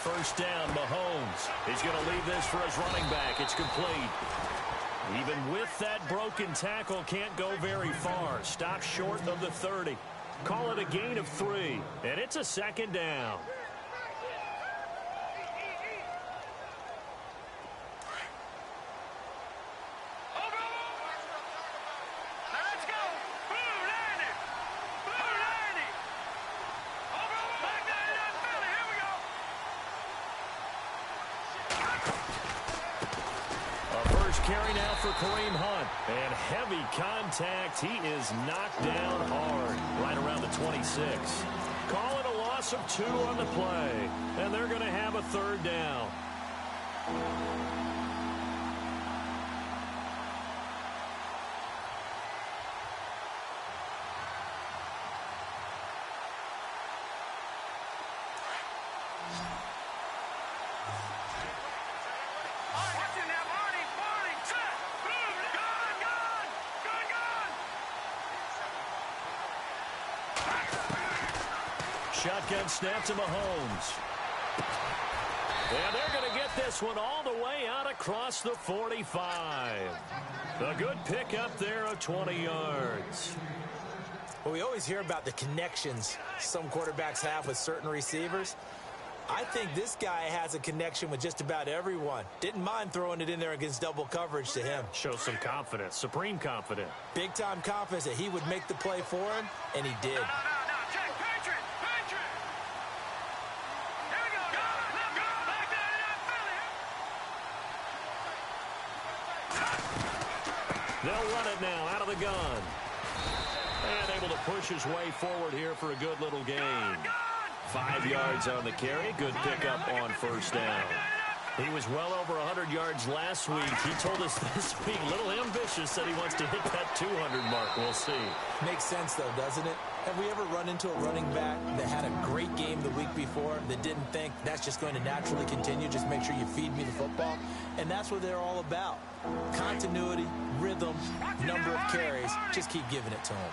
first down, Mahomes. He's going to leave this for his running back. It's complete. Even with that broken tackle, can't go very far. Stop short of the 30. Call it a gain of 3, and it's a second down. Carry now for Kareem Hunt. And heavy contact. He is knocked down hard right around the 26. Call it a loss of 2 on the play. And they're going to have a third down. Shotgun snap to Mahomes. And they're going to get this one all the way out across the 45. A good pick up there of 20 yards. Well, we always hear about the connections some quarterbacks have with certain receivers. I think this guy has a connection with just about everyone. Didn't mind throwing it in there against double coverage to him. Shows some confidence, supreme confidence. Big-time confidence that he would make the play for him, and he did. They'll run it now out of the gun. And able to push his way forward here for a good little gain. 5 yards on the carry. Good pickup on first down. He was well over 100 yards last week. He told us this week, a little ambitious, that he wants to hit that 200 mark. We'll see. Makes sense, though, doesn't it? Have we ever run into a running back that had a great game the week before that didn't think that's just going to naturally continue? Just make sure you feed me the football. And that's what they're all about. Continuity, rhythm, number of carries. Just keep giving it to them.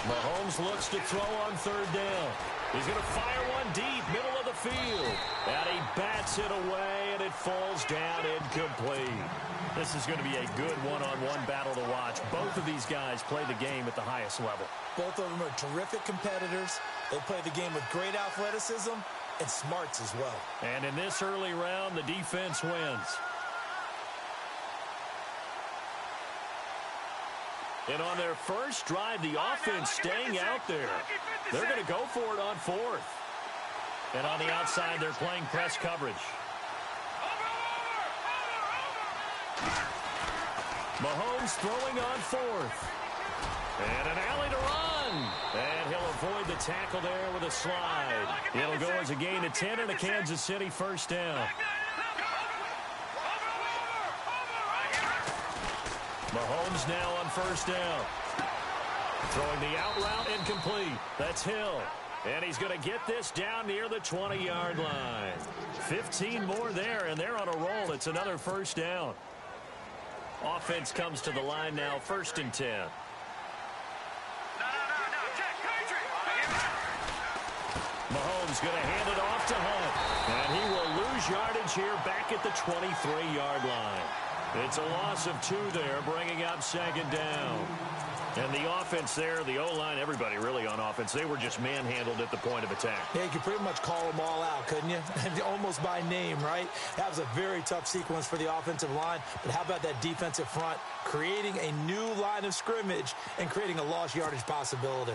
Mahomes looks to throw on third down. He's going to fire one deep, middle of the field. And he bats it away, and it falls down incomplete. This is going to be a good one-on-one battle to watch. Both of these guys play the game at the highest level. Both of them are terrific competitors. They play the game with great athleticism and smarts as well. And in this early round, the defense wins. And on their first drive, the offense staying out there. They're going to go for it on fourth. And on the outside, they're playing press coverage. Mahomes throwing on fourth. And an alley to run. And he'll avoid the tackle there with a slide. It'll go as a gain of 10 and a Kansas City first down. Mahomes now on first down. Throwing the out route incomplete. That's Hill. And he's going to get this down near the 20-yard line. 15 more there, and they're on a roll. It's another first down. Offense comes to the line now, 1st and 10. Mahomes going to hand it off to Hunt. And he will lose yardage here back at the 23-yard line. It's a loss of 2 there, bringing up second down. And the offense there, the O-line, everybody really on offense, they were just manhandled at the point of attack. Yeah, you could pretty much call them all out, couldn't you? Almost by name, right? That was a very tough sequence for the offensive line. But how about that defensive front creating a new line of scrimmage and creating a lost yardage possibility?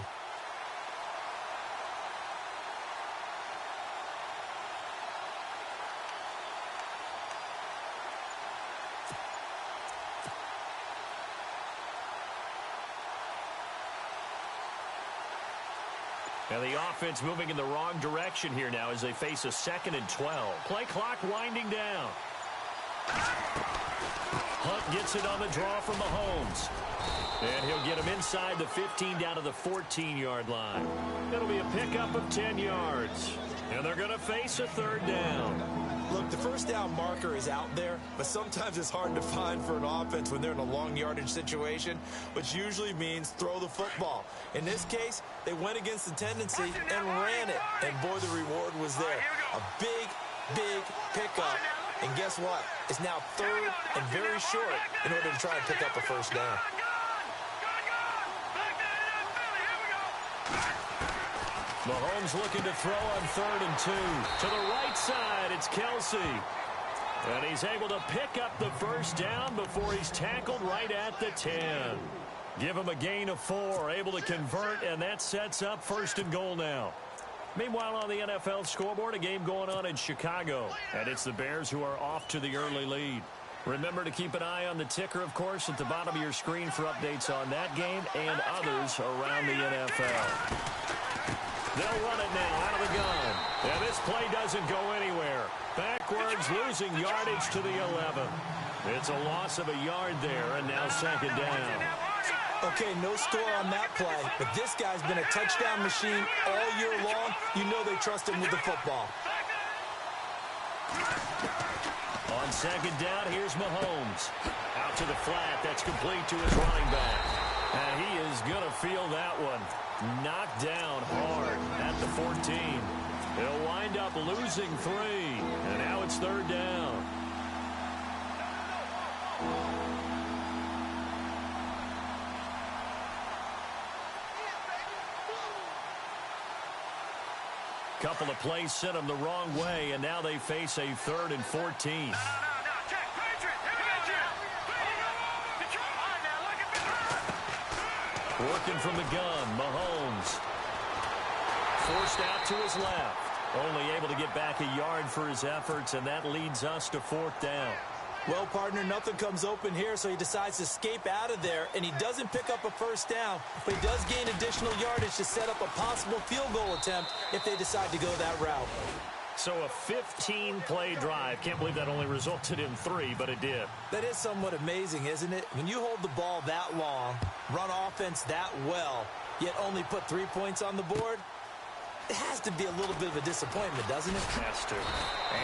And the offense moving in the wrong direction here now as they face a 2nd and 12. Play clock winding down. Hunt gets it on the draw from Mahomes. And he'll get him inside the 15 down to the 14-yard line. It'll be a pickup of 10 yards. And they're going to face a third down. Look, the first down marker is out there, but sometimes it's hard to find for an offense when they're in a long yardage situation, which usually means throw the football. In this case, they went against the tendency and ran it. And boy, the reward was there. A big, big pickup. And guess what? It's now third and very short in order to try and pick up a first down. Mahomes looking to throw on 3rd and 2. To the right side, it's Kelsey. And he's able to pick up the first down before he's tackled right at the 10. Give him a gain of 4, able to convert, and that sets up 1st and goal now. Meanwhile, on the NFL scoreboard, a game going on in Chicago. And it's the Bears who are off to the early lead. Remember to keep an eye on the ticker, of course, at the bottom of your screen for updates on that game and others around the NFL. They'll run it now out of the gun. And this play doesn't go anywhere. Backwards, losing yardage to the 11. It's a loss of a yard there, and now 2nd down. Okay, no score on that play, but this guy's been a touchdown machine all year long. You know they trust him with the football. On 2nd down, here's Mahomes. Out to the flat. That's complete to his running back. And he is going to feel that one. Knocked down hard at the 14. He'll wind up losing 3. And now it's 3rd down. Couple of plays sent them the wrong way, and now they face a 3rd and 14. Working from the gun, Mahomes. Forced out to his left. Only able to get back a yard for his efforts, and that leads us to 4th down. Well, partner, nothing comes open here, so he decides to escape out of there, and he doesn't pick up a first down, but he does gain additional yardage to set up a possible field goal attempt if they decide to go that route. So a 15-play drive. Can't believe that only resulted in 3, but it did. That is somewhat amazing, isn't it? When you hold the ball that long, run offense that well, yet only put 3 points on the board, it has to be a little bit of a disappointment, doesn't it? Has to.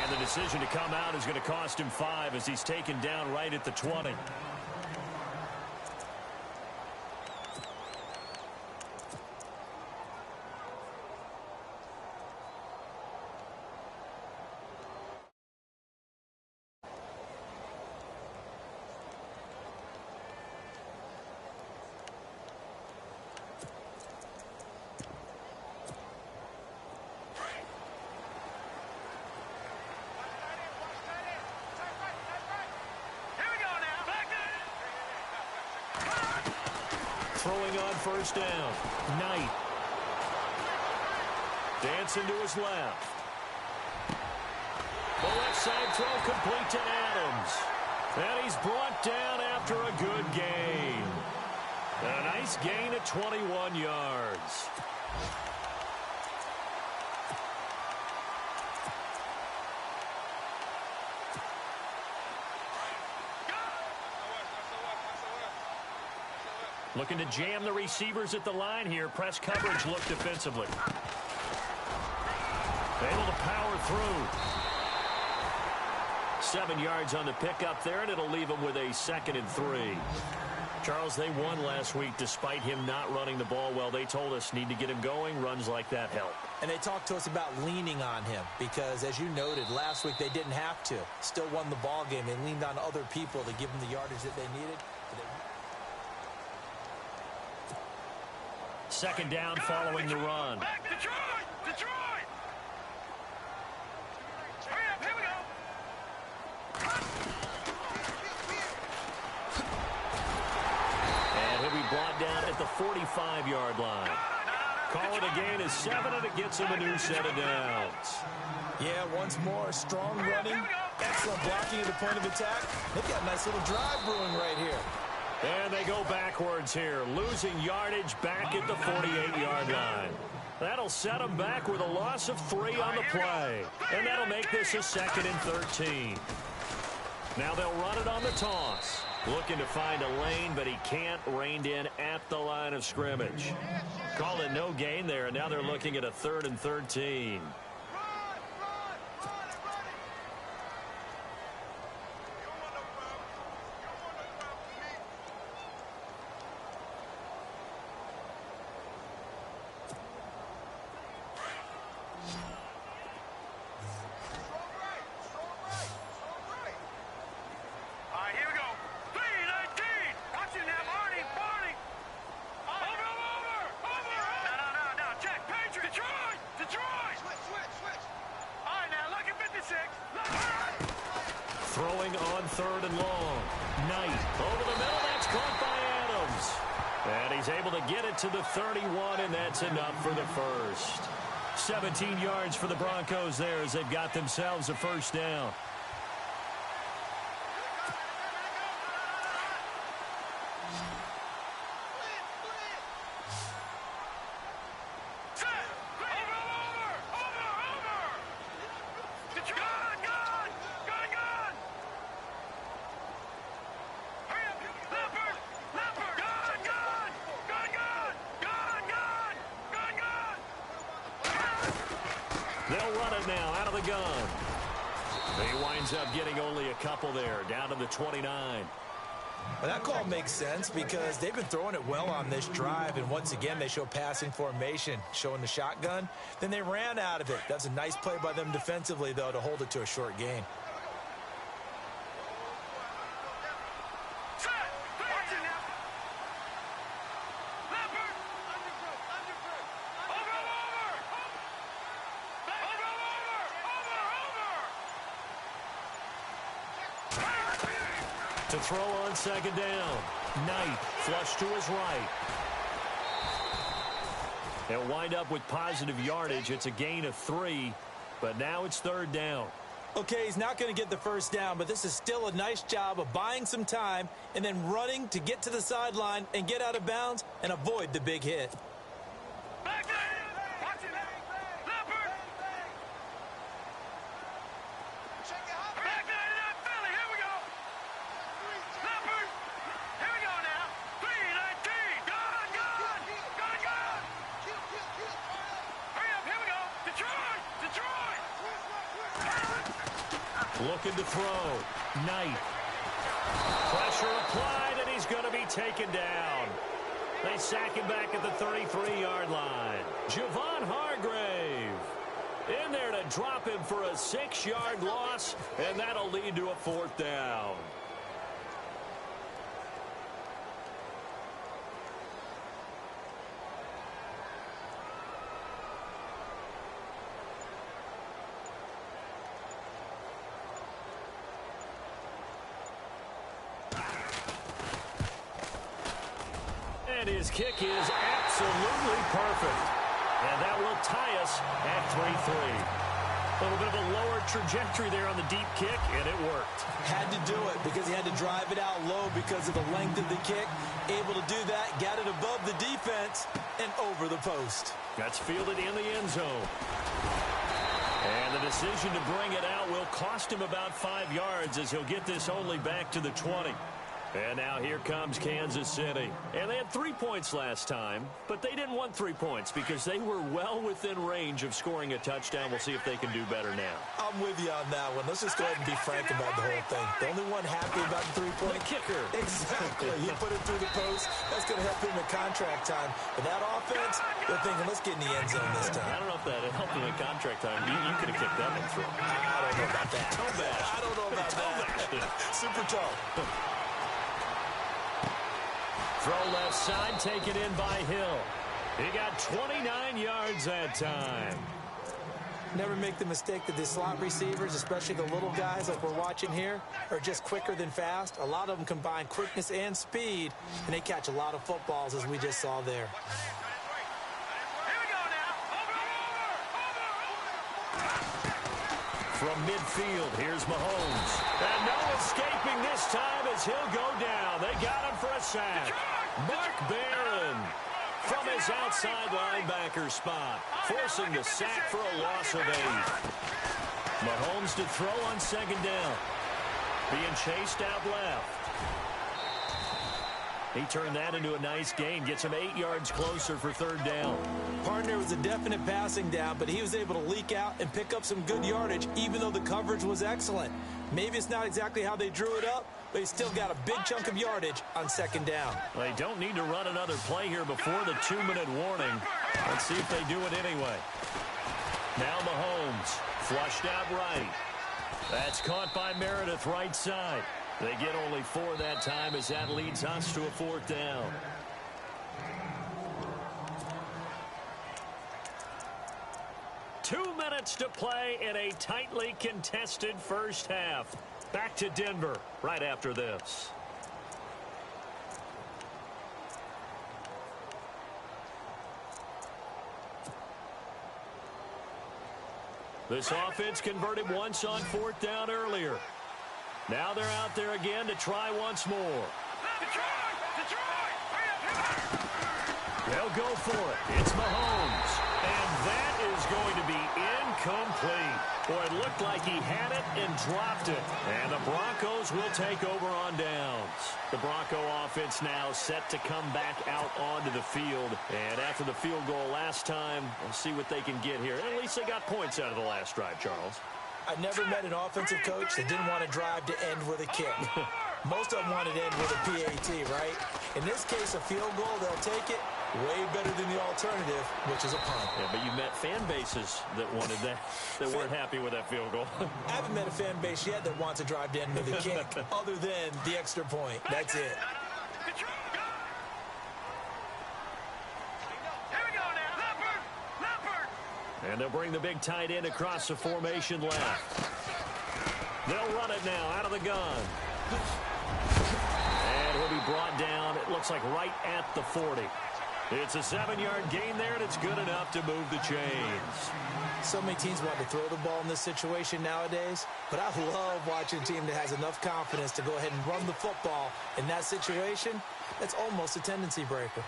And the decision to come out is going to cost him 5 as he's taken down right at the 20. Throwing on 1st down. Knight. Dancing to his left. The left side throw complete to Adams. And he's brought down after a good gain. A nice gain of 21 yards. Looking to jam the receivers at the line here. Press coverage look defensively. Able to power through. 7 yards on the pickup there, and it'll leave him with a 2nd and 3. Charles, they won last week despite him not running the ball well. They told us need to get him going. Runs like that help. And they talked to us about leaning on him because, as you noted, last week they didn't have to. Still won the ball game. They leaned on other people to give them the yardage that they needed. 2nd down following the run. Detroit! Hurry up, here we go! And he'll be brought down at the 45-yard line. Call it a gain of 7, and it gets him a new set of downs. Yeah, once more, strong running, excellent blocking at the point of attack. They've got a nice little drive brewing right here. And they go backwards here, losing yardage back at the 48-yard line. That'll set them back with a loss of 3 on the play. And that'll make this a 2nd and 13. Now they'll run it on the toss. Looking to find a lane, but he can't. Reined in at the line of scrimmage. Called it no gain there, and now they're looking at a 3rd and 13. Throwing on 3rd and long. Knight over the middle. That's caught by Adams. And he's able to get it to the 31, and that's enough for the first. 17 yards for the Broncos there as they've got themselves a first down. They'll run it now out of the gun. He winds up getting only a couple there, down to the 29. Well, that call makes sense because they've been throwing it well on this drive, and once again they show passing formation, showing the shotgun. Then they ran out of it. That's a nice play by them defensively, though, to hold it to a short gain. To throw on 2nd down. Knight flush to his right. They'll wind up with positive yardage. It's a gain of 3, but now it's 3rd down. Okay, he's not going to get the first down, but this is still a nice job of buying some time and then running to get to the sideline and get out of bounds and avoid the big hit. Looking to throw. Knight. Pressure applied, and he's going to be taken down. They sack him back at the 33-yard line. Javon Hargrave in there to drop him for a 6-yard loss, and that'll lead to a 4th down. And his kick is absolutely perfect. And that will tie us at 3-3. A little bit of a lower trajectory there on the deep kick, and it worked. Had to do it because he had to drive it out low because of the length of the kick. Able to do that, got it above the defense, and over the post. That's fielded in the end zone. And the decision to bring it out will cost him about 5 yards as he'll get this only back to the 20. And now here comes Kansas City. And they had 3 points last time, but they didn't want 3 points because they were well within range of scoring a touchdown. We'll see if they can do better now. I'm with you on that one. Let's just go ahead and be frank about the whole thing. The only one happy about the 3-point kicker. Exactly. He put it through the post. That's going to help him in contract time. But that offense, they're thinking, let's get in the end zone this time. I don't know if that helped him in contract time. You could have kicked that one through. I don't know about that. I don't know about that. Super tall. Throw left side, taken in by Hill. He got 29 yards that time. Never make the mistake that the slot receivers, especially the little guys like we're watching here, are just quicker than fast. A lot of them combine quickness and speed, and they catch a lot of footballs, as we just saw there. From midfield, here's Mahomes. And no escaping this time as he'll go down. They got him for a sack. Mark Barron from his outside linebacker spot, forcing the sack for a loss of 8. Mahomes to throw on 2nd down. Being chased out left. He turned that into a nice gain, gets him 8 yards closer for 3rd down. Partner was a definite passing down, but he was able to leak out and pick up some good yardage, even though the coverage was excellent. Maybe it's not exactly how they drew it up, but he still got a big chunk of yardage on 2nd down. They don't need to run another play here before the 2-minute warning. Let's see if they do it anyway. Now Mahomes, flushed out right. That's caught by Meredith right side. They get only 4 that time as that leads us to a 4th down. minutes to play in a tightly contested first half. Back to Denver right after this. This offense converted once on 4th down earlier. Now they're out there again to try once more. They'll go for it. It's Mahomes. And that is going to be incomplete. Boy, it looked like he had it and dropped it. And the Broncos will take over on downs. The Bronco offense now set to come back out onto the field. And after the field goal last time, we'll see what they can get here. At least they got points out of the last drive, Charles. I never met an offensive coach that didn't want to drive to end with a kick. Most of them wanted to end with a PAT, right? In this case, a field goal, they'll take it. Way better than the alternative, which is a punt. Yeah, but you met fan bases that wanted that, that weren't happy with that field goal. I haven't met a fan base yet that wants to drive to end with a kick, other than the extra point. That's it. And they'll bring the big tight end across the formation left. They'll run it now out of the gun. And he'll be brought down, it looks like right at the 40. It's a 7-yard gain there, and it's good enough to move the chains. So many teams want to throw the ball in this situation nowadays, but I love watching a team that has enough confidence to go ahead and run the football in that situation. That's almost a tendency breaker.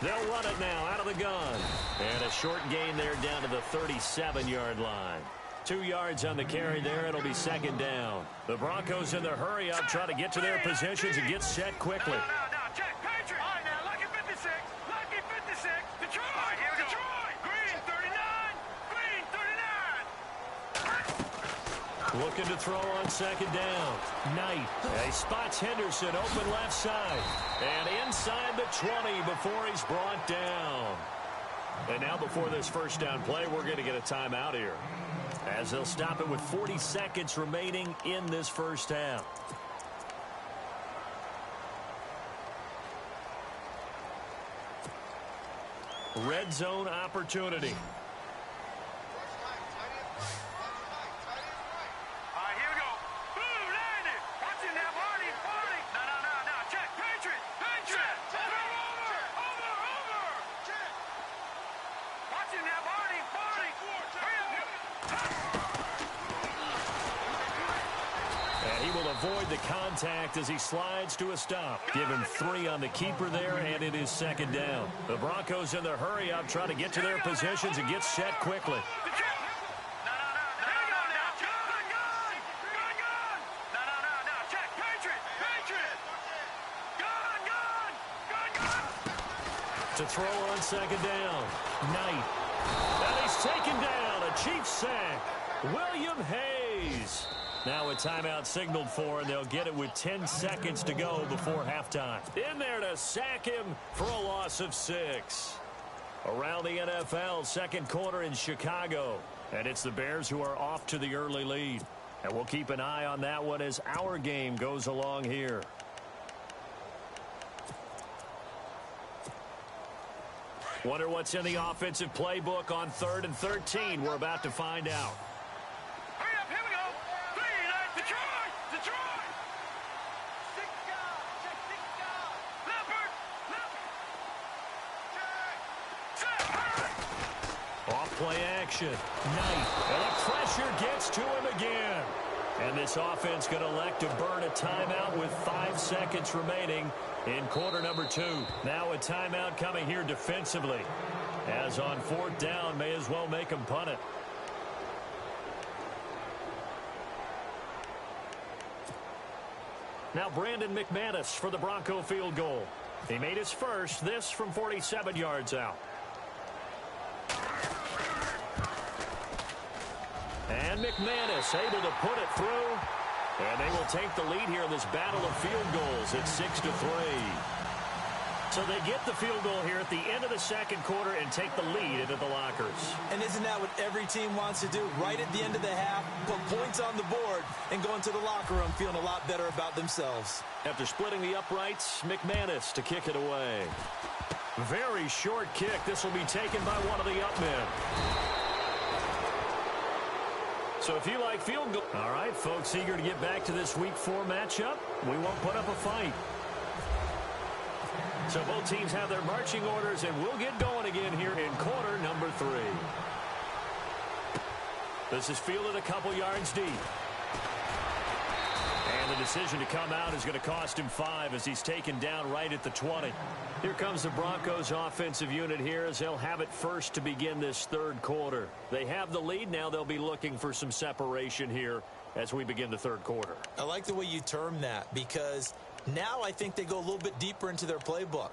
They'll run it now out of the gun. And a short gain there down to the 37-yard line. 2 yards on the carry there. It'll be 2nd down. The Broncos in the hurry-up try to get to their positions and get set quickly. Check, Patriot. All right, now, lucky 56. Lucky 56. Detroit. All right, here we go. Detroit. Green 39. Green 39. Looking to throw on 2nd down. Knight. He spots Henderson open left side. And inside the 20 before he's brought down. And now before this first down play, we're going to get a timeout here, as they'll stop it with 40 seconds remaining in this first half. Red zone opportunity. All right, here we go. Boom, landed. Watch it now, Marty. Marty. No. Check, Patriot. Patriot. Over. Check. Watch it now, Marty. Marty. Hurry up. And he will avoid the contact as he slides to a stop. Give him 3 on the keeper there, and it is 2nd down. The Broncos in the hurry-up trying to get to their positions and get set quickly. To throw on 2nd down. Knight. And he's taken down. A Chiefs sack. William Hayes. Now a timeout signaled for, and they'll get it with 10 seconds to go before halftime. In there to sack him for a loss of 6. Around the NFL, second quarter in Chicago. And it's the Bears who are off to the early lead. And we'll keep an eye on that one as our game goes along here. Wonder what's in the offensive playbook on 3rd and 13. We're about to find out. Hurry up, here we go. 3, Detroit. Check 6 down. Leopard. Check. Off play action. Knight. And the pressure gets to him again. And this offense going to elect to burn a timeout with 5 seconds remaining in quarter number 2. Now a timeout coming here defensively. As on 4th down, may as well make them punt it. Now Brandon McManus for the Bronco field goal. He made his first, this from 47 yards out. And McManus able to put it through. And they will take the lead here in this battle of field goals at 6-3. So they get the field goal here at the end of the second quarter and take the lead into the lockers. And isn't that what every team wants to do? Right at the end of the half, put points on the board, and go into the locker room feeling a lot better about themselves. After splitting the uprights, McManus to kick it away. Very short kick. This will be taken by one of the up men. So if you like field goal. All right, folks, eager to get back to this Week 4 matchup. We won't put up a fight. So both teams have their marching orders, and we'll get going again here in quarter number 3. This is fielded a couple yards deep. And the decision to come out is going to cost him 5 as he's taken down right at the 20. Here comes the Broncos offensive unit here as they'll have it first to begin this third quarter. They have the lead. Now they'll be looking for some separation here as we begin the third quarter. I like the way you term that because now I think they go a little bit deeper into their playbook.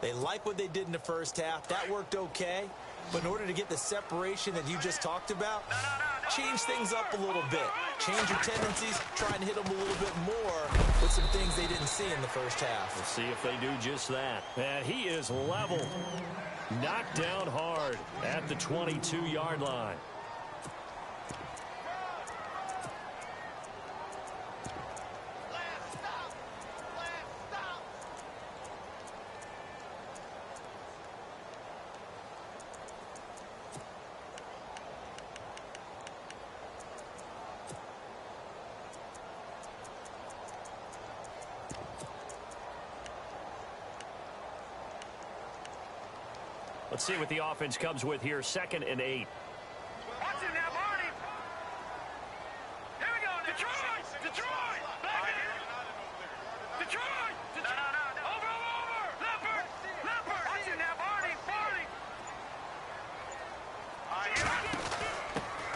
They like what they did in the first half. That worked okay. But in order to get the separation that you just talked about, change things up a little bit. Change your tendencies. Try and hit them a little bit more with some things they didn't see in the first half. Let's see if they do just that. And he is leveled. Knocked down hard at the 22-yard line. Let's see what the offense comes with here. 2nd and 8. Watch it now, Marty. Here we go. Detroit! Detroit! Back in! Detroit! No. Over! Leopard! Watch it now, Marty.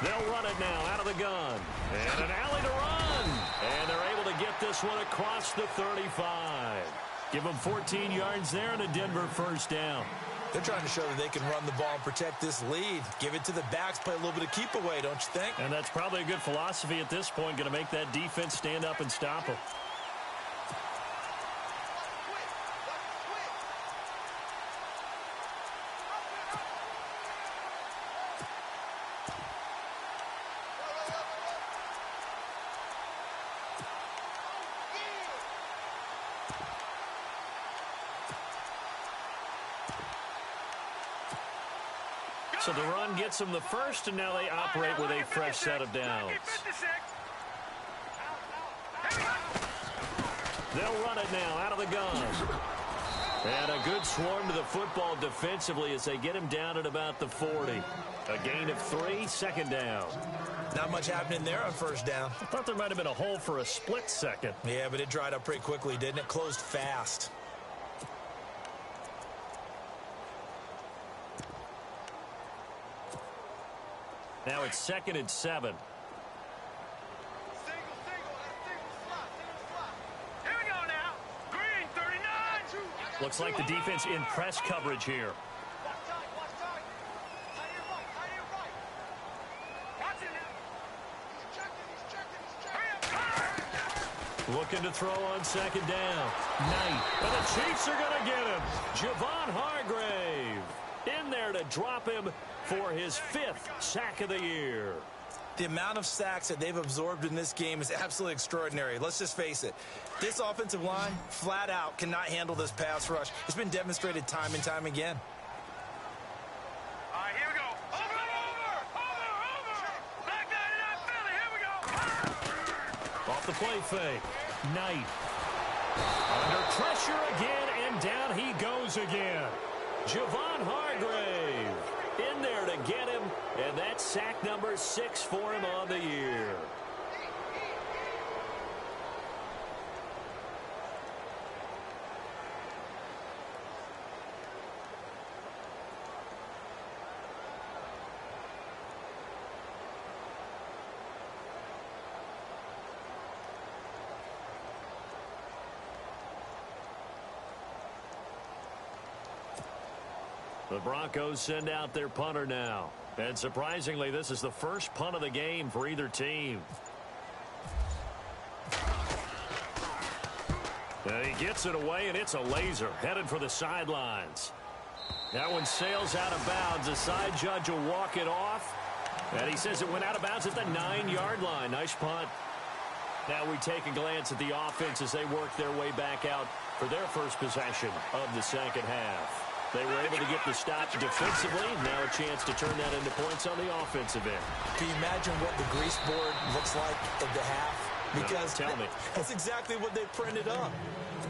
They'll run it now out of the gun. And an alley to run. And they're able to get this one across the 35. Give them 14 yards there and a Denver first down. They're trying to show that they can run the ball and protect this lead. Give it to the backs, play a little bit of keep away, don't you think? And that's probably a good philosophy at this point, going to make that defense stand up and stop them. So the run gets them the first, and now they operate with a fresh set of downs. They'll run it now out of the gun. And a good swarm to the football defensively as they get him down at about the 40. A gain of 3, 2nd down. Not much happening there on first down. I thought there might have been a hole for a split second. Yeah, but it dried up pretty quickly, didn't it? Closed fast. Now it's 2nd and 7. Here we go now. Green, 39. Looks like the defense in press coverage here. Watch tight. Tight to your right. Watch it now. He's checking. Looking to throw on 2nd down. Knight. And the Chiefs are going to get him. Javon Hargrave in there to drop him for his 5th sack of the year. The amount of sacks that they've absorbed in this game is absolutely extraordinary. Let's just face it. This offensive line, flat out, cannot handle this pass rush. It's been demonstrated time and time again. All right, here we go. Over. Back nine and Philly. Here we go. Off the play fake. Knight. Under pressure again, and down he goes again. Javon Hargrave in there to get him, and that's sack number 6 for him on the year. The Broncos send out their punter now. And surprisingly, this is the first punt of the game for either team. And he gets it away, and it's a laser headed for the sidelines. That one sails out of bounds. The side judge will walk it off. And he says it went out of bounds at the 9-yard line. Nice punt. Now we take a glance at the offense as they work their way back out for their first possession of the second half. They were able to get the stop defensively. Now a chance to turn that into points on the offensive end. Can you imagine what the grease board looks like at the half? Because tell me. That's exactly what they printed up.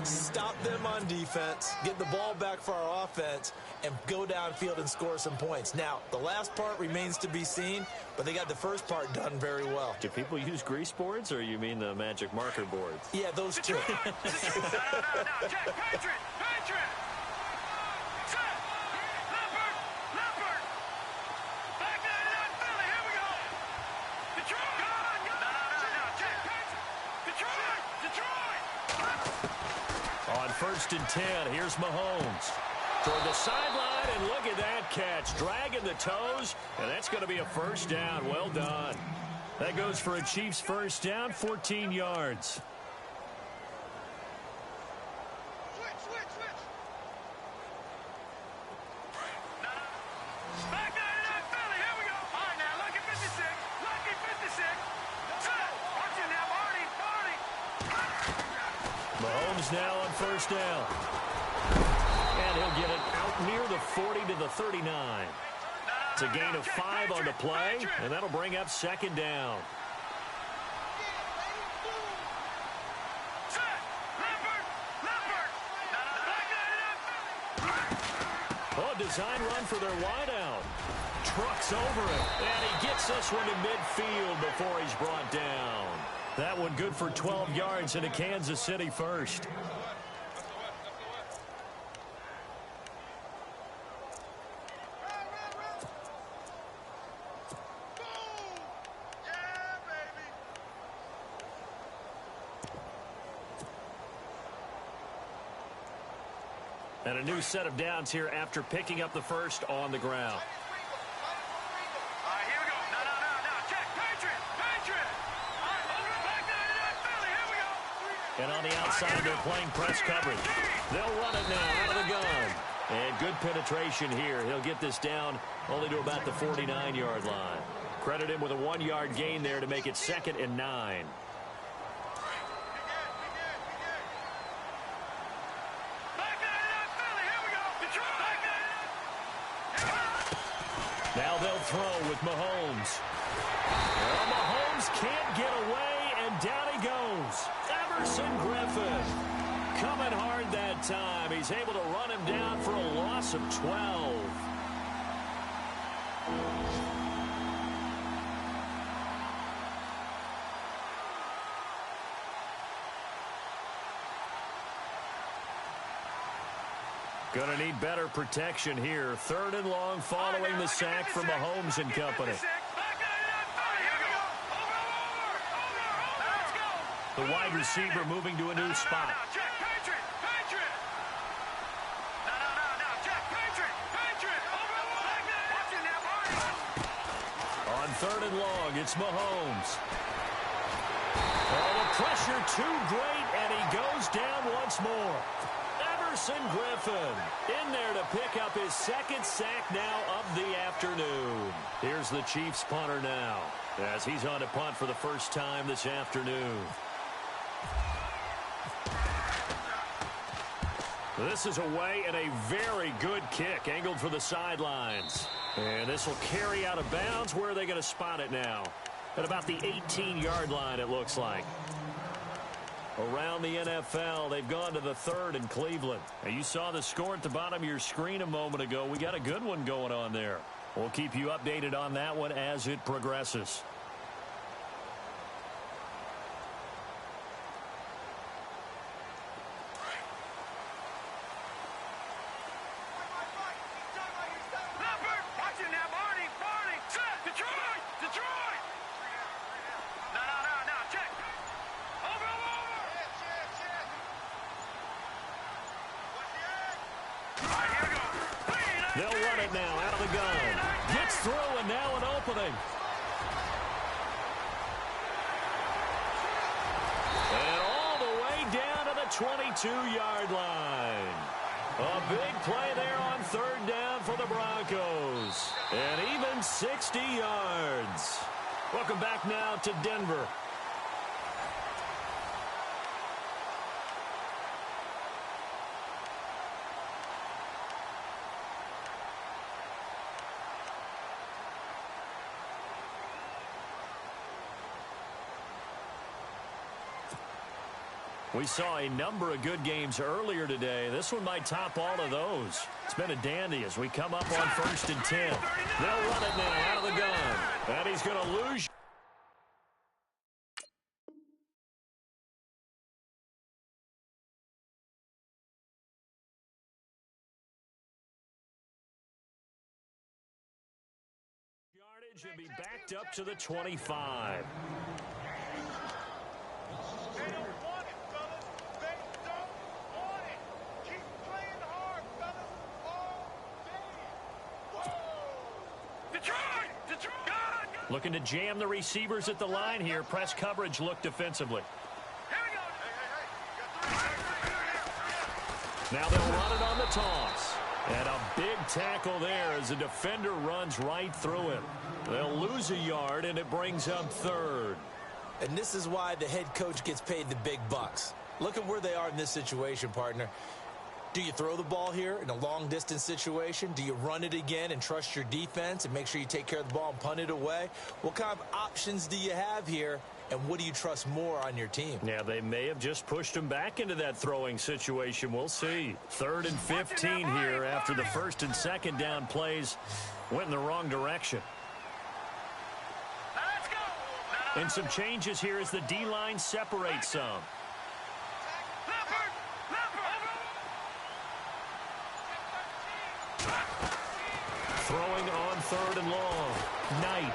Stop them on defense, get the ball back for our offense, and go downfield and score some points. Now, the last part remains to be seen, but they got the first part done very well. Do people use grease boards, or you mean the magic marker boards? Yeah, those two. No, Jack, Patriot! Patriot! Set! Leopard! Leopard! Back 99 Philly, here we go! Detroit! No, Jack, Patriot! Detroit! Detroit! On 1st and 10, here's Mahomes. Toward the sideline, and look at that catch. Dragging the toes, and that's going to be a first down. Well done. That goes for a Chiefs first down, 14 yards. Switch! Back 99 Philly, here we go! All right, now, lucky 56. Lucky 56. Set! Watch it now, Marty! Mahomes now on first down. And he'll get it out near the 40 to the 39. It's a gain of 5 on the play, and that'll bring up second down. Set! Leopard! Oh, design run for their wideout. Trucks over it, and he gets this one to midfield before he's brought down. That one good for 12 yards into Kansas City first. And a new set of downs here after picking up the first on the ground. All right, here we go. No. Jack, Patriot! All right, over back 99 Philly, here we go. And on the outside, they're playing press coverage. They'll run it now out of the gun. And good penetration here. He'll get this down only to about the 49-yard line. Credit him with a 1-yard gain there to make it 2nd and 9. Now they'll throw with Mahomes. Well, Mahomes can't get away, and down he goes. Everson Griffin coming hard that time. He's able to run him down for a loss of 12. Going to need better protection here. 3rd and long following the sack from Mahomes and company. The wide receiver moving to a new spot. On 3rd and long, it's Mahomes. Oh, the pressure too great, and he goes down once more. Everson Griffin in there to pick up his 2nd sack now of the afternoon. Here's the Chiefs punter now as he's on to punt for the first time this afternoon. This is away and a very good kick angled for the sidelines. And this will carry out of bounds. Where are they going to spot it now? At about the 18-yard line, it looks like. Around the NFL, they've gone to the 3rd in Cleveland. Now, you saw the score at the bottom of your screen a moment ago. We got a good one going on there. We'll keep you updated on that one as it progresses. They'll run it now out of the gun. Gets through, and now an opening. And all the way down to the the 22-yard line. A big play there on third down for the Broncos. And even 60 yards. Welcome back now to Denver. We saw a number of good games earlier today. This one might top all of those. It's been a dandy as we come up on 1st and 10. They'll run it now out of the gun. And he's going to lose. Yardage and be backed up to the 25. Looking to jam the receivers at the line here. Press coverage look defensively. Now they'll run it on the toss. And a big tackle there as the defender runs right through him. They'll lose a yard, and it brings up third. And this is why the head coach gets paid the big bucks. Look at where they are in this situation, partner. Do you throw the ball here in a long-distance situation? Do you run it again and trust your defense and make sure you take care of the ball and punt it away? What kind of options do you have here, and what do you trust more on your team? Yeah, they may have just pushed him back into that throwing situation. We'll see. 3rd and 15 here after the 1st and 2nd down plays went in the wrong direction. And some changes here as the D-line separates some. Throwing on 3rd and long. Knight.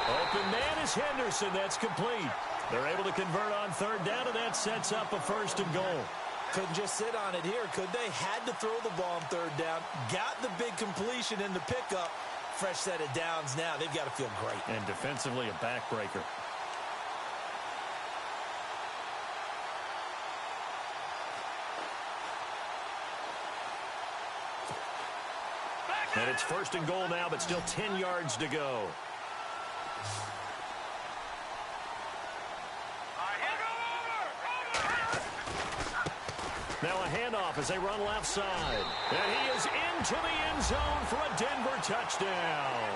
Open man is Henderson. That's complete. They're able to convert on 3rd down, and that sets up a 1st and goal. Couldn't just sit on it here, could they? Had to throw the ball on 3rd down. Got the big completion in the pickup. Fresh set of downs now. They've got to feel great. And defensively, a backbreaker. And it's 1st and goal now, but still 10 yards to go. Now a handoff as they run left side. And he is into the end zone for a Denver touchdown.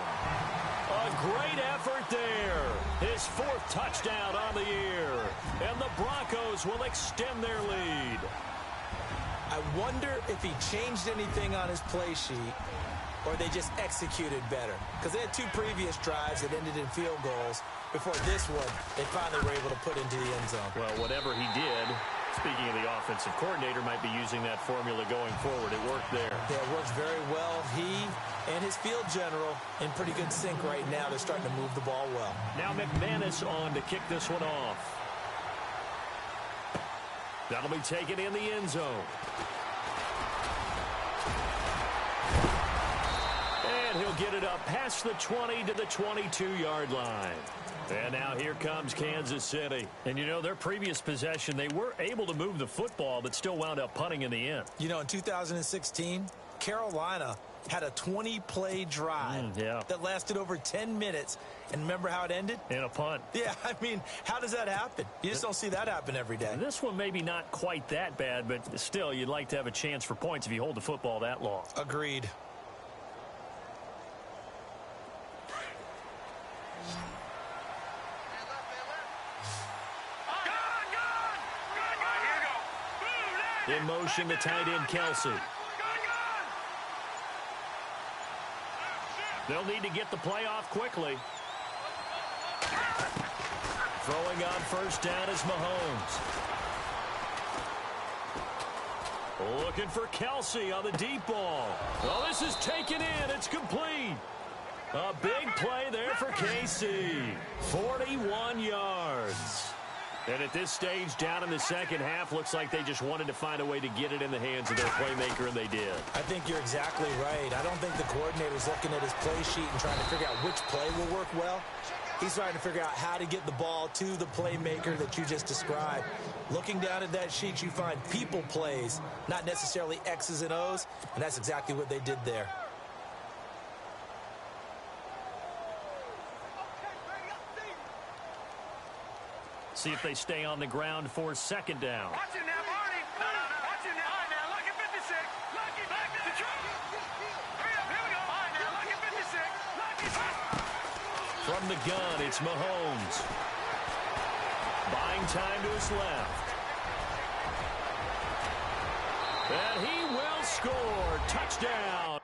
A great effort there. His 4th touchdown on the year. And the Broncos will extend their lead. I wonder if he changed anything on his play sheet, or they just executed better. Because they had 2 previous drives that ended in field goals. Before this one, they finally were able to put into the end zone. Well, whatever he did, speaking of the offensive coordinator, might be using that formula going forward. It worked there. Yeah, it works very well. He and his field general in pretty good sync right now. They're starting to move the ball well. Now McManus on to kick this one off. That'll be taken in the end zone. And he'll get it up past the 20 to the 22-yard line. And now here comes Kansas City. And, you know, their previous possession, they were able to move the football, but still wound up punting in the end. You know, in 2016, Carolina had a 20-play drive that lasted over 10 minutes. And remember how it ended? In a punt. Yeah, I mean, how does that happen? You just don't see that happen every day. This one maybe not quite that bad, but still, you'd like to have a chance for points if you hold the football that long. Agreed. In motion, the tight end, Kelsey. They'll need to get the play off quickly. Throwing on 1st down is Mahomes. Looking for Kelsey on the deep ball. Oh, this is taken in. It's complete. A big play there for KC. 41 yards. And at this stage, down in the second half, looks like they just wanted to find a way to get it in the hands of their playmaker, and they did. I think you're exactly right. I don't think the coordinator's looking at his play sheet and trying to figure out which play will work well. He's trying to figure out how to get the ball to the playmaker that you just described. Looking down at that sheet, you find people plays, not necessarily X's and O's, and that's exactly what they did there. See if they stay on the ground for second down. Watch it now, Barney. No. Watch it now. All right, now, lucky 56. Lucky back to the truck. Hurry up, here we go. All right, now, lucky 56. Lucky. From the gun, it's Mahomes. Buying time to his left. And he will score. Touchdown.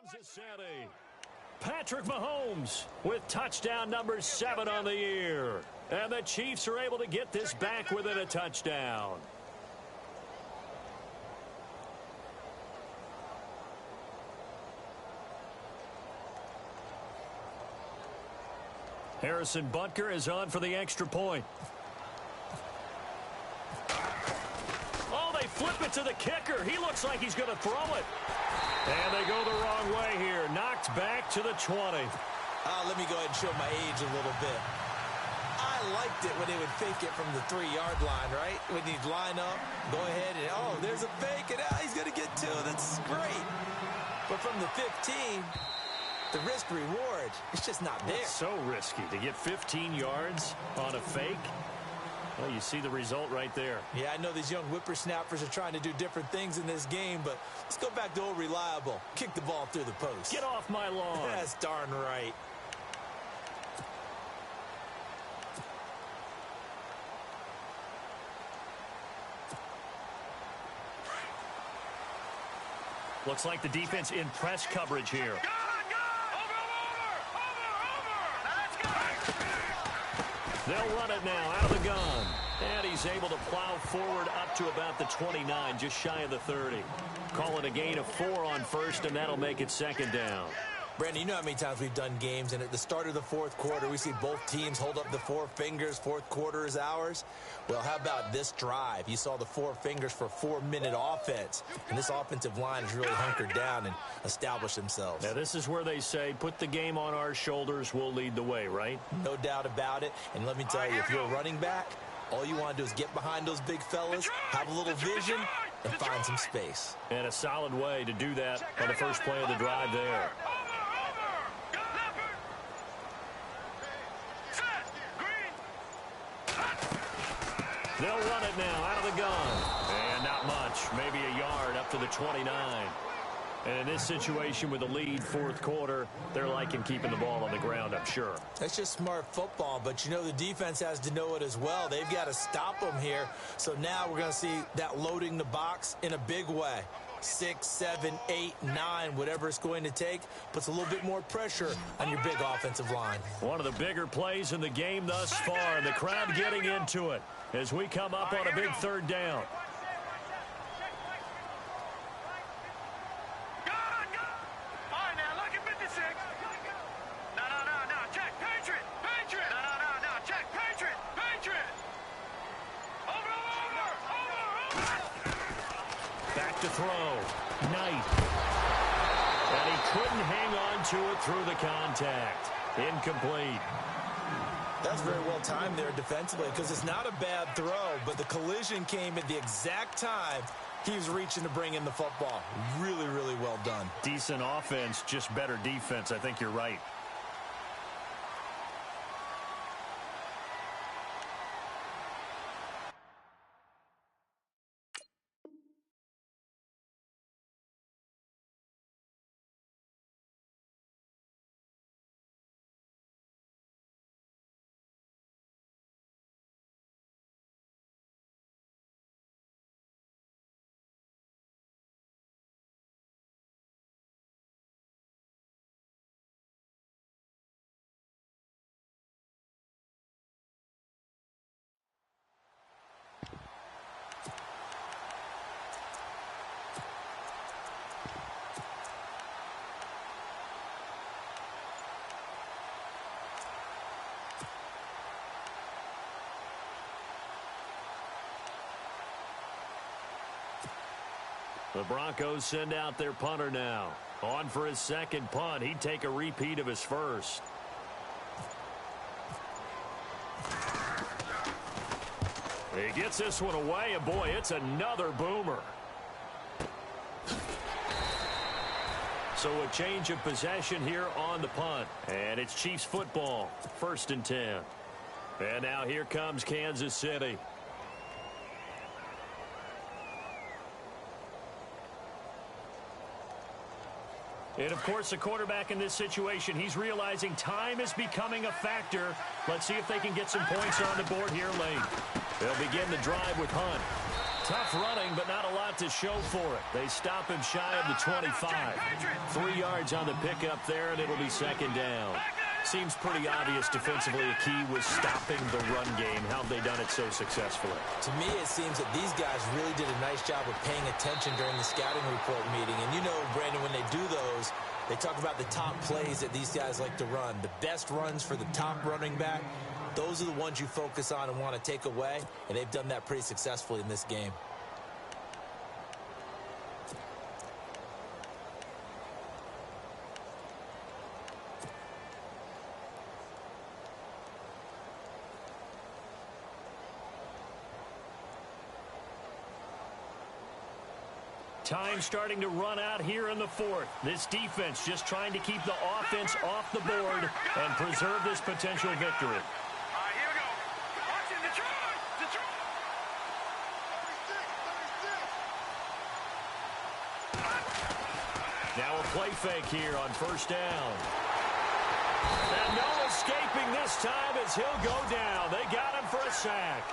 Kansas City. Patrick Mahomes with touchdown number 7 on the year. And the Chiefs are able to get this back within a touchdown. Harrison Butker is on for the extra point. Oh, they flip it to the kicker. He looks like he's going to throw it. And they go the wrong way here. Knocked back to the 20. Let me go ahead and show my age a little bit. I liked it when they would fake it from the 3-yard line, right? When he'd line up, go ahead, and oh, there's a fake, and he's going to get 2. That's great. But from the 15, the risk-reward, it's just not there. It's so risky to get 15 yards on a fake. Well, you see the result right there. Yeah, I know these young whippersnappers are trying to do different things in this game, but let's go back to old reliable. Kick the ball through the post. Get off my lawn. That's darn right. Looks like the defense in press coverage here. They'll run it now out of the gun. And he's able to plow forward up to about the 29, just shy of the 30. Call it a gain of 4 on first, and that'll make it second down. Brandon, you know how many times we've done games, and at the start of the fourth quarter, we see both teams hold up the 4 fingers, fourth quarter is ours. Well, how about this drive? You saw the 4 fingers for 4-minute offense, and this offensive line has really hunkered down and established themselves. Now, this is where they say, put the game on our shoulders, we'll lead the way, right? No doubt about it, and let me tell you, if you're a running back, all you want to do is get behind those big fellas, have a little vision, and find some space. And a solid way to do that on the first play of the drive there. They'll run it now out of the gun. And not much, maybe a yard up to the 29. And in this situation with the lead fourth quarter, they're liking keeping the ball on the ground, I'm sure. That's just smart football, but you know the defense has to know it as well. They've got to stop them here. So now we're going to see that loading the box in a big way. 6, 7, 8, 9, whatever it's going to take, puts a little bit more pressure on your big offensive line. One of the bigger plays in the game thus far, and the crowd getting into it as we come up on a big third down. To throw. Knight. And he couldn't hang on to it through the contact. Incomplete. That's very well timed there defensively because it's not a bad throw, but the collision came at the exact time he was reaching to bring in the football. Really, really well done. Decent offense, just better defense. I think you're right. The Broncos send out their punter now. On for his second punt. He'd take a repeat of his first. He gets this one away, and boy, it's another boomer. So a change of possession here on the punt. And it's Chiefs football, 1st and 10. And now here comes Kansas City. And, of course, the quarterback in this situation, he's realizing time is becoming a factor. Let's see if they can get some points on the board here late. They'll begin the drive with Hunt. Tough running, but not a lot to show for it. They stop him shy of the 25. 3 yards on the pickup there, and it'll be second down. Seems pretty obvious defensively a key was stopping the run game. How have they done it so successfully? To me, it seems that these guys really did a nice job of paying attention during the scouting report meeting. And you know, Brandon, when they do those, they talk about the top plays that these guys like to run. The best runs for the top running back, those are the ones you focus on and want to take away. And they've done that pretty successfully in this game. Time starting to run out here in the 4th. This defense just trying to keep the offense off the board and preserve this potential victory. All right, here we go. Watch it, Detroit! Detroit! 36. Now a play fake here on 1st down. And no escaping this time as he'll go down. They got him for a sack.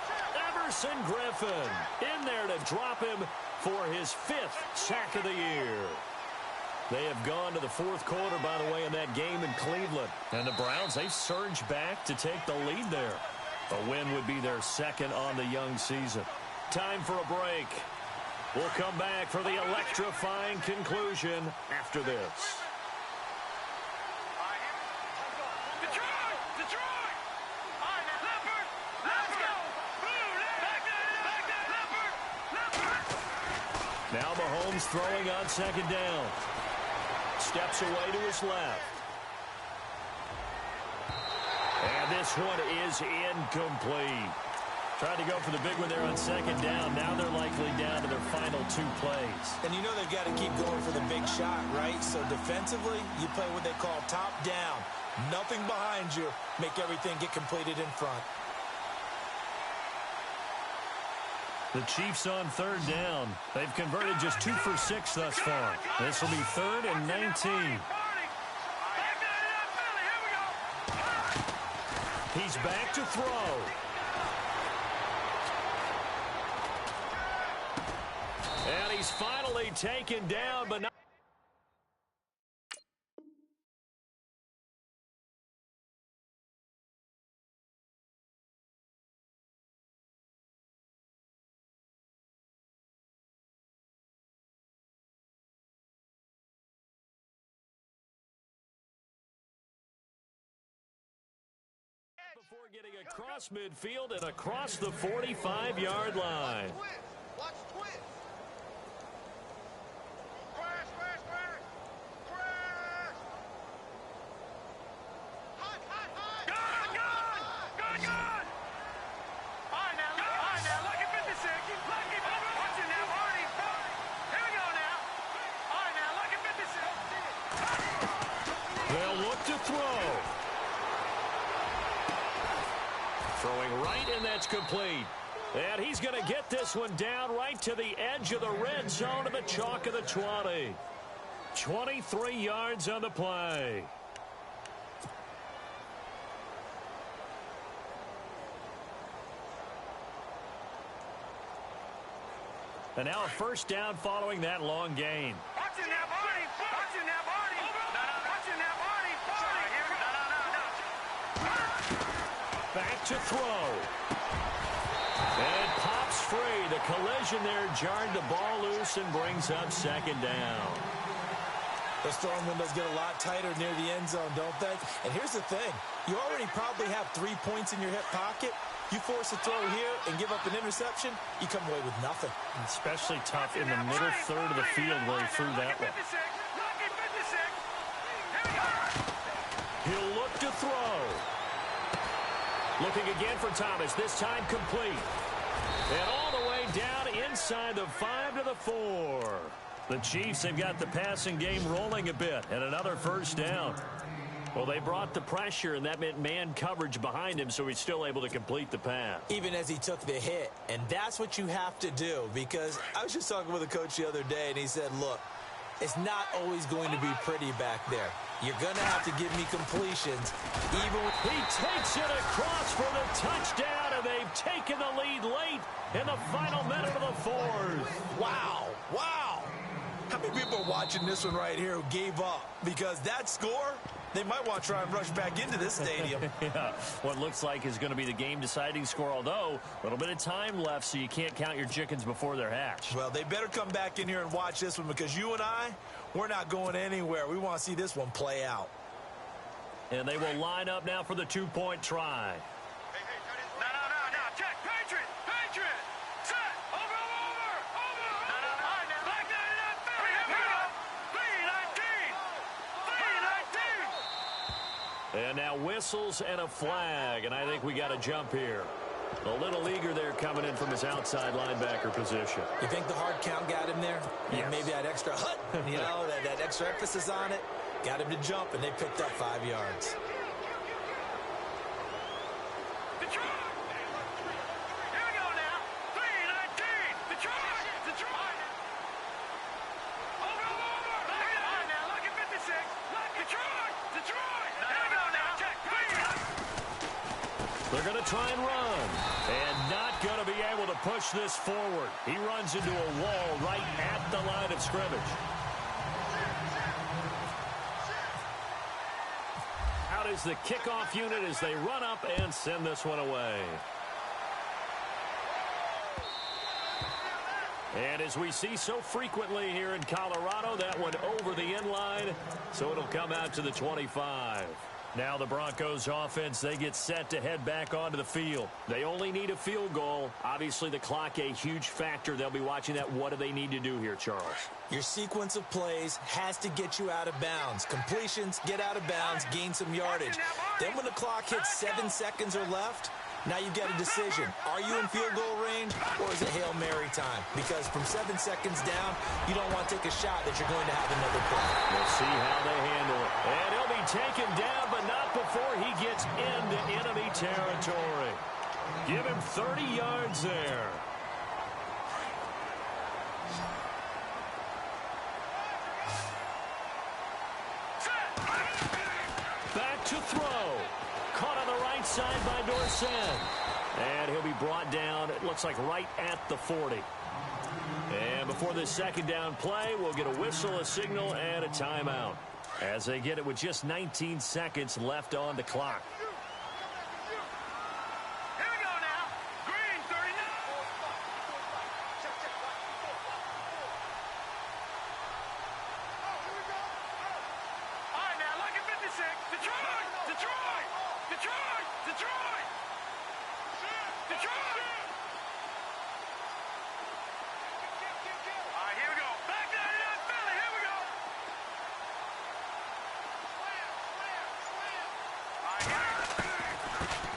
Everson Griffin in there to drop him for his 5th sack of the year. They have gone to the 4th quarter, by the way, in that game in Cleveland. And the Browns, they surged back to take the lead there. A win would be their 2nd on the young season. Time for a break. We'll come back for the electrifying conclusion after this. Now Mahomes throwing on 2nd down. Steps away to his left. And this one is incomplete. Tried to go for the big one there on 2nd down. Now they're likely down to their final 2 plays. And you know they've got to keep going for the big shot, right? So defensively, you play what they call top down. Nothing behind you. Make everything get completed in front. The Chiefs on 3rd down. They've converted just 2 for 6 thus far. This will be 3rd and 19. He's back to throw. And he's finally taken down, but not. Before getting across midfield and across the 45-yard line. Watch twist. Crash, crash, crash. Crash. Hot, hot, hot. Good. All right, now, lucky 56. Lucky, watch it now, Marty. Here we go now. All right, now, lucky 56. They'll look to throw. Throwing right, and that's complete. And he's going to get this one down right to the edge of the red zone of the chalk of the 20. 23 yards on the play. And now a 1st down following that long gain. Watch it now, Barney. Watch it now, Barney. Watch it now, Barney. No. Back to throw. And it pops free. The collision there jarred the ball loose and brings up 2nd down. Those throwing windows get a lot tighter near the end zone, don't they? And here's the thing. You already probably have 3 points in your hip pocket. You force a throw here and give up an interception, you come away with nothing. Especially tough in the middle third of the field where he threw that one. He'll look to throw. Looking again for Thomas, this time complete. And all the way down inside the 5 to the 4. The Chiefs have got the passing game rolling a bit, and another first down. Well, they brought the pressure, and that meant man coverage behind him, so he's still able to complete the pass. Even as he took the hit, and that's what you have to do, because I was just talking with a coach the other day, and he said, look, it's not always going to be pretty back there. You're going to have to give me completions. Even when he takes it across for the touchdown, and they've taken the lead late in the final minute of the fourth. Wow, wow. How many people are watching this one right here who gave up? Because that score, they might want to try and rush back into this stadium. Yeah, what looks like is going to be the game-deciding score, although a little bit of time left, so you can't count your chickens before they're hatched. Well, they better come back in here and watch this one, because you and I, we're not going anywhere. We want to see this one play out. And they will line up now for the two-point try. No, check. Patriot. Set. Over. Back 99, Philly. And now whistles and a flag, and I think we got a jump here. A little eager there coming in from his outside linebacker position. You think the hard count got him there? Yes. Maybe that extra hut, that extra emphasis on it, got him to jump, and they picked up 5 yards. They're going to try and run, and not going to be able to push this forward. He runs into a wall right at the line of scrimmage. Out is the kickoff unit as they run up and send this one away. And as we see so frequently here in Colorado, that one over the end line, so it'll come out to the 25. Now the Broncos offense, they get set to head back onto the field. They only need a field goal. Obviously the clock a huge factor. They'll be watching that. What do they need to do here, Charles? Your sequence of plays has to get you out of bounds. Completions, get out of bounds, gain some yardage. Then when the clock hits 7 seconds or left, now you've got a decision. Are you in field goal range, or is it Hail Mary time? Because from 7 seconds down, you don't want to take a shot that you're going to have another play. We'll see how they handle it. And he'll be taken down, but not before he gets into enemy territory. Give him 30 yards there. Back to throw. Caught on the right side by Dorsett. And he'll be brought down, it looks like right at the 40. And before this second down play, we'll get a whistle, a signal, and a timeout. As they get it with just 19 seconds left on the clock. Here we go now. Green, 39. All right, now, look at 56. Detroit! All right, here we go. Back 99, Philly. Here we go.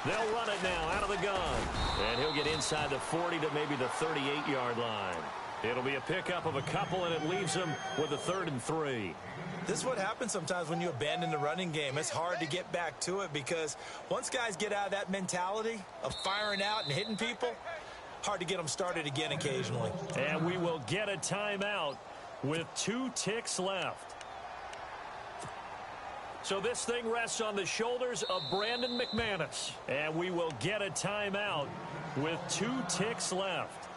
They'll run it now out of the gun. And he'll get inside the 40 to maybe the 38-yard line. It'll be a pickup of a couple, and it leaves them with a 3rd and 3. This is what happens sometimes when you abandon the running game. It's hard to get back to it because once guys get out of that mentality of firing out and hitting people, hard to get them started again occasionally. And we will get a timeout with 2 ticks left. So this thing rests on the shoulders of Brandon McManus. And we will get a timeout with 2 ticks left.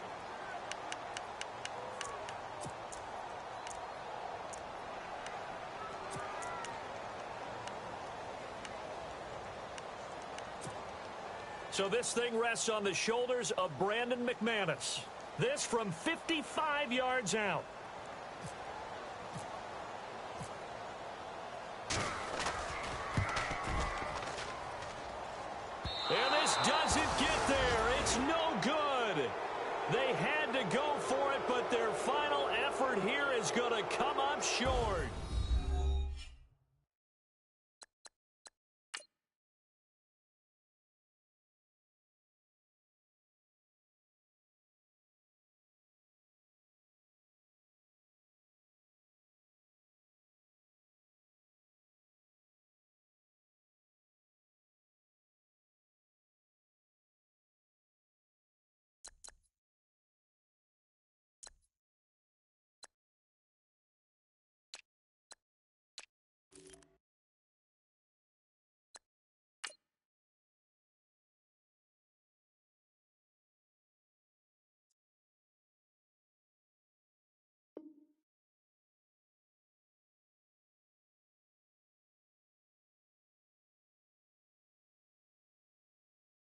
So this thing rests on the shoulders of Brandon McManus. This from 55 yards out. And this doesn't get there. going to come up short.